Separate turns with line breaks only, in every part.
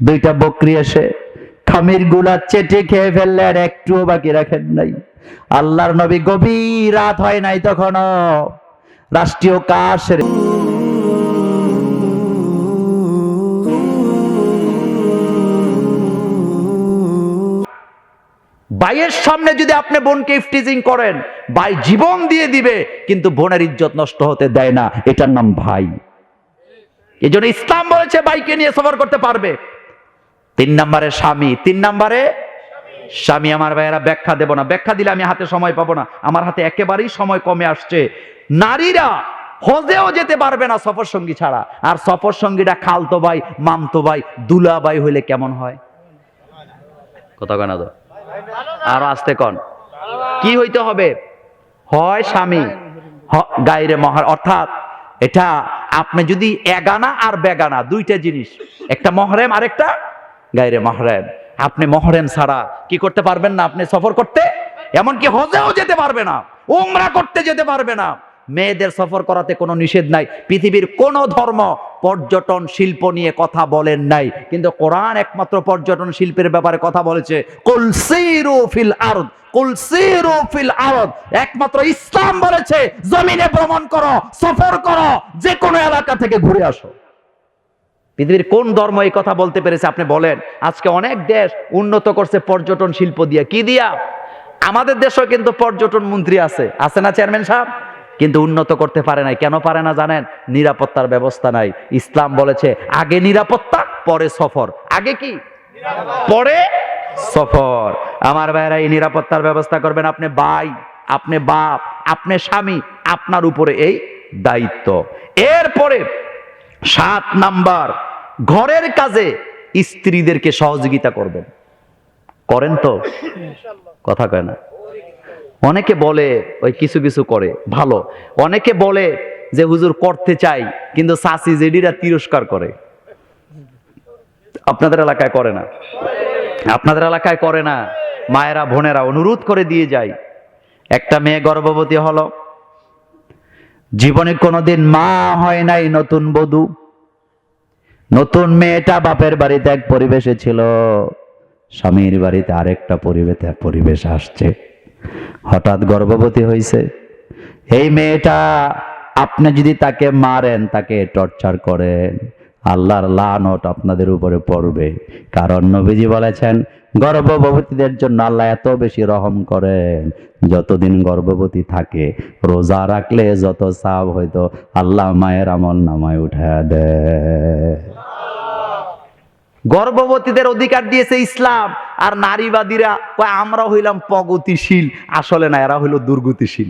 দুইটা বকরি এসে খামির গুলা চেটে খেয়ে ফেললেন, একটুও বাকি রাখেন নাই। আল্লাহর নবী, গভীর রাত হয় নাই তখনও, রাষ্ট্রীয় কাজ সেরে ভাইয়ের সামনে যদি আপনি বোনকে ইফটিজিং করেন, ভাই জীবন দিয়ে দিবে, কিন্তু বোনের ইজ্জত নষ্ট হতে দেয় না। এটার নাম ভাই। এই জন্য ইসলাম বলেছে ভাইকে নিয়ে সফর করতে পারবে। 3 নম্বরে স্বামী। 3 নম্বরে স্বামী। আমার ভাইয়েরা, ব্যাখ্যা দেব না, ব্যাখ্যা দিলে আমি হাতে সময় পাবো না। আমার হাতে একেবারেই সময় কমে আসছে। নারীরা হজেও যেতে পারবে না সফর সঙ্গী ছাড়া। আর সফর সঙ্গীটা খালতো ভাই, মামতো ভাই, দুলা ভাই হইলে কেমন হয়? কথা কয় না তো? আরো আসতে কন। কি হইতে হবে? হয় স্বামী, গায়রে মহর, অর্থাৎ এটা আপনি যদি এগানা আর বেগানা দুইটা জিনিস, একটা মহরেম আর একটা গায়রে মহরেম। আপনি মহরেম ছাড়া কি করতে পারবেন না, আপনি সফর করতে, এমনকি হজেও যেতে পারবে না, উমরা করতে যেতে পারবে না। মেয়েদের সফর করাতে কোনো নিষেধ নাই। পৃথিবীর কোন ধর্ম পর্যটন শিল্প নিয়ে কথা বলেন নাই, কিন্তু কোরআন একমাত্র পর্যটন শিল্পের ব্যাপারে কথা বলেছে। কুল সিরু ফিল আরদ, কুল সিরু ফিল আরদ। একমাত্র ইসলাম বলেছে জমিনে ভ্রমণ করো, সফর করো, যে কোনো এলাকা থেকে ঘুরে আসো। পৃথিবীর কোন ধর্ম এই কথা বলতে পেরেছে আপনি বলেন? আজকে অনেক দেশ উন্নত করছে পর্যটন শিল্প দিয়ে। কি দিয়া? আমাদের দেশেও কিন্তু পর্যটন মন্ত্রী আছে, আছে না চেয়ারম্যান সাহেব? কিন্তু উন্নত করতে পারে নাই। কেন পারে না জানেন? নিরাপত্তার ব্যবস্থা নাই। ইসলাম বলেছে আগে নিরাপত্তা, পরে সফর। আগে কি, পরে সফর। আমার ভাইরা, এই নিরাপত্তার ব্যবস্থা করবেন আপনি ভাই, আপনি বাপ, আপনি স্বামী, আপনার উপরে এই দায়িত্ব। এরপরে 7 নাম্বার, ঘরের কাজে স্ত্রীদেরকে সহযোগিতা করবেন। করেন তো? কথা কয় না। অনেকে বলে ওই কিছু কিছু করে ভালো, অনেকে বলে যে হুজুর করতে চাই, কিন্তু সাসি জেডিরা তিরস্কার করে। আপনাদের এলাকায় করে না? আপনাদের এলাকায় করে না? মায়েরা বোনেরা অনুরোধ করে দিয়ে যায়। একটা মেয়ে গর্ভবতী হলো, জীবনে কোনোদিন মা হয় নাই, নতুন বধূ। নতুন মেয়েটা বাপের বাড়িতে এক পরিবেশে ছিল, স্বামীর বাড়িতে আরেকটা পরিবেশ আসছে। হঠাৎ গর্ভবতী হয়েছে। এই মেয়েটা, আপনি যদি তাকে মারেন, তাকে টর্চার করেন, আল্লাহর লানত আপনাদের উপরে পড়বে। কারণ নবীজি বলেছেন গর্ভবতীদের জন্য আল্লাহ এত বেশি রহম করেন, যতদিন গর্ভবতী থাকে রোজা রাখলে যত সওয়াব হইতো আল্লাহ মায়ের আমল নামায় উঠায় দেয়। গর্ভবতীদের অধিকার দিয়েছে ইসলাম। আর নারীবাদীরা কয় আমরা হইলাম প্রগতিশীল। আসলে না, এরা হইল দুর্গতিশীল।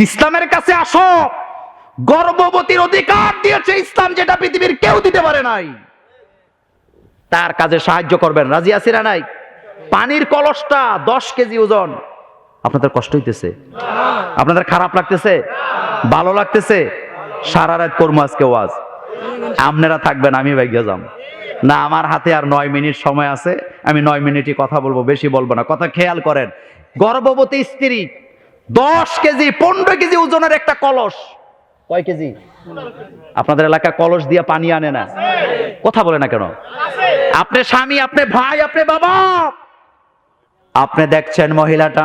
ইসলামের কাছে আসো, গর্ভবতীর অধিকার দিয়েছে ইসলাম, যেটা পৃথিবীর কেউ দিতে পারে নাই। তার কাজে সাহায্য করবেন। রাজি আছি না নাই? পানির কলসটা 10 কেজি ওজন। আপনাদের কষ্ট হইতেছে? আপনাদের খারাপ লাগতেছে? ভালো লাগতেছে? সারা রাত করবো আজকে ওয়াজ। আপনারা থাকবেন, আমি ভাগ্য যাম না। আমার হাতে আর 9 মিনিট সময় আছে। আমি 9 মিনিটই কথা বলবো, বেশি বলবো না। কথা খেয়াল করেন। গর্ভবতী স্ত্রী 10 কেজি 15 কেজি ওজনের একটা কলস। কয় কেজি? আপনাদের এলাকায় কলস দিয়ে পানি আনে না? কথা বলে না কেন? আপনি স্বামী, আপনি ভাই, আপনি বাবা, আপনি দেখছেন মহিলাটা,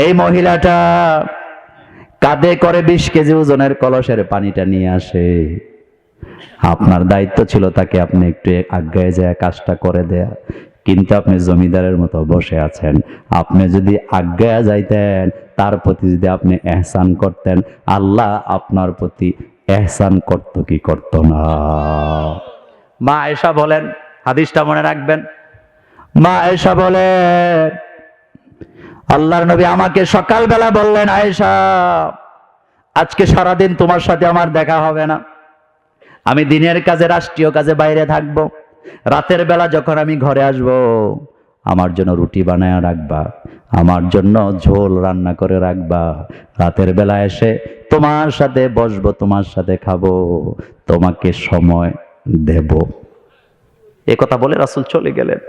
এই মহিলাটা কাঁধে করে 20 কেজি ওজনের কলসের পানিটা নিয়ে আসে। আপনার দায়িত্ব ছিল তাকে আপনি একটু আগায় যায় কাজটা করে দেয়া, কিন্তু আপনি জমিদারের মতো বসে আছেন। আপনি যদি আগায় যাইতেন, তার প্রতি যদি আপনি এহসান করতেন, আল্লাহ আপনার প্রতি এহসান করতো কি করতো না? মা আয়েশা বলেন, হাদিসটা মনে রাখবেন। মা আয়েশা বলেন, আল্লাহর নবী আমাকে সকালবেলা বললেন, আয়েশা আজকে সারাদিন তোমার সাথে আমার দেখা হবে না। আমি দিনের কাজে, রাষ্ট্রীয় কাজে বাইরে থাকবো। রাতের বেলা যখন আমি ঘরে আসব, আমার জন্য রুটি বানায় রাখবা, আমার জন্য ঝোল রান্না করে রাখবা। রাতের বেলা এসে তোমার সাথে বসবো, তোমার সাথে খাবো, তোমাকে সময় দেব। এ কথা বলে রাসূল চলে গেলেন।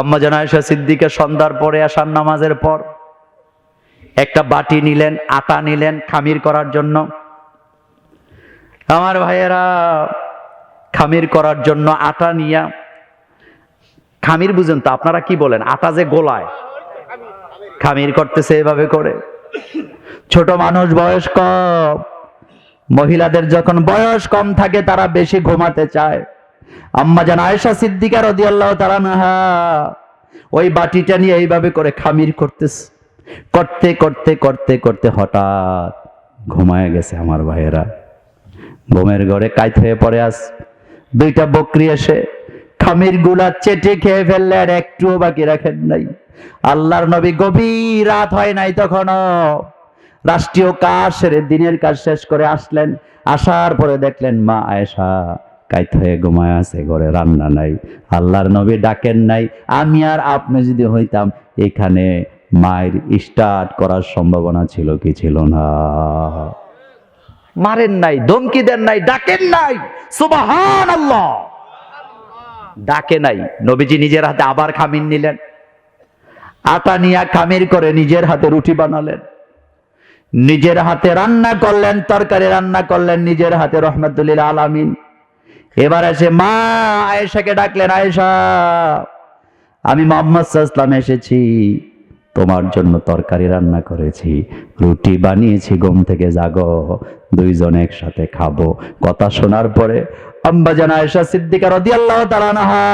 আম্মা জান আয়েশা সিদ্দিকা সন্ধ্যার পরে, আশার নামাজের পর একটা বাটি নিলেন, আটা নিলেন খামির করার জন্য। আমার ভাইয়েরা, খামির করার জন্য আটা নিয়া, খামির বুঝেন তো আপনারা কি বলেন, আটা যে গোলায়, খামির করতেছে এভাবে করে। ছোট মানুষ, বয়স কম, মহিলাদের যখন বয়স কম থাকে তারা বেশি ঘুমাতে চায়। আম্মা জান আয়েশা সিদ্দিকা রাদিয়াল্লাহু তাআলা আনহা ওই বাটিটা নিয়ে এইভাবে করে খামির করতেছে, করতে করতে করতে করতে হঠাৎ ঘুমায় গেছে আমার ভাইয়েরা। ঘুমের ঘরে কাইত হয়ে পড়ে আস, দুইটা বকরি এসে খামির গুলা চেটে খেয়ে ফেললে, আর একটুও বাকি রাখেন নাই। আল্লাহর নবী, গভীর রাত হয় নাই তখনও, রাষ্ট্রীয় কাজ সেরে দিনের কাজ শেষ করে আসলেন। আসার পরে দেখলেন মা আয়েশা কাইত হয়ে ঘুমায় আছে, ঘরে রান্না নাই। আল্লাহর নবী ডাকেন নাই। আমি আর আপনি যদি হইতাম, এখানে মায়ের স্টার্ট করার সম্ভাবনা ছিল কি ছিল না? মারেন নাই, ধমকি দেন নাই, ডাকেন নাই, সুবহানাল্লাহ, ডাকে নাই। নবীজি নিজের হাতে আবার খামির নিলেন, আটা নিয়ে খামির করে নিজের হাতে রুটি বানালেন, নিজের হাতে রান্না করলেন, তরকারি রান্না করলেন নিজের হাতে, রহমাতুল লিল আলামিন। এবার এসে মা আয়েশাকে ডাকলেন, আয়েশা, আমি মুহাম্মদ সাল্লাল্লাহু আলাইহি ওয়াসাল্লাম এসেছি, তোমার জন্য তরকারি রান্না করেছি, রুটি বানিয়েছি, ঘুম থেকে জাগো, দুইজন একসাথে খাবো। কথা শোনার পরে আম্মা জান আয়েশা সিদ্দিকা রাদিয়াল্লাহু তাআলা আনহা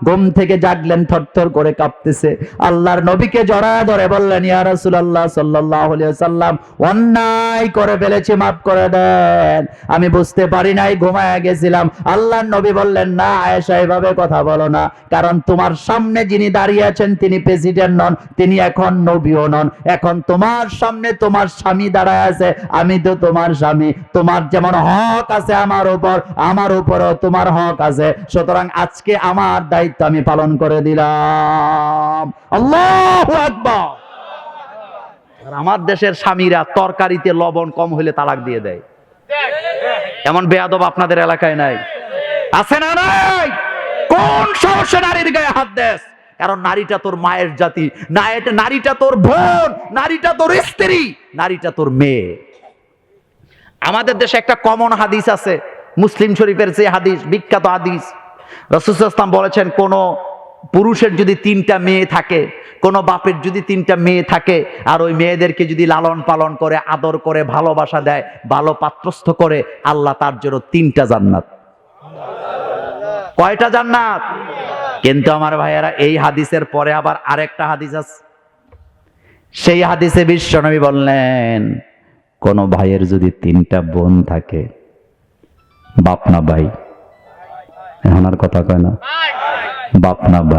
ঘুম থেকে জাগলেন, থরথর করে কাঁপতেছে। আল্লাহর নবীকে জড়ায় ধরে বললেন, ইয়া রাসূলুল্লাহ সাল্লাল্লাহু আলাইহি ওয়াসাল্লাম, অন্যায় করে ফেলেছি, মাফ করে দেন, আমি বুঝতে পারি নাই, ঘুমায় গেছিলাম। আল্লাহর নবী বললেন, না আয়েশা, এভাবে কথা বলো না, কারণ তোমার সামনে যিনি দাঁড়িয়ে আছেন তিনি প্রেসিডেন্ট নন, তিনি এখন নবীও নন। এখন তোমার সামনে তোমার স্বামী দাঁড়ায় আছে, আমি তো তোমার স্বামী, তোমার যেমন হক আছে আমার উপর, আমার উপরও তোমার হক আছে। সুতরাং আজকে আমার দায়িত্ব আমি পালন করে দিলাম। আল্লাহু আকবার। আর আমার দেশের স্বামীরা তরকারিতে লবণ কম হলে তালাক দিয়ে দেয়। এমন বেয়াদব আপনাদের এলাকায় নাই? আছে না নাই? কোন সাহসে নারীর গায়ে হাত দেস? কারণ নারীটা তোর মায়ের জাতি, নারীটা তোর বোন, নারীটা তোর স্ত্রী, নারীটা তোর মেয়ে। আমাদের দেশে একটা কমন হাদিস আছে, মুসলিম শরীফের যে হাদিস, বিখ্যাত হাদিস। রাসূল সাল্লাল্লাহু আলাইহি ওয়াসাল্লাম বলেছেন, কোন পুরুষের যদি 3টা মেয়ে থাকে, কোন বাপের যদি 3টা মেয়ে থাকে, আর ওই মেয়েদেরকে যদি লালন পালন করে, আদর করে, ভালোবাসা দেয়, ভালো পাত্রস্থ করে, আল্লাহ তার জন্য 3টা জান্নাত। কয়টা জান্নাত? কিন্তু আমার ভাইয়েরা, এই হাদিসের পরে আবার আরেকটা হাদিস আছে। সেই হাদিসে বিশ্বনবী বললেন, কোন ভাইয়ের যদি 3টা বোন থাকে, বাপ না ভাই, এখন আর কথা কয় না, বাপ না ভাই,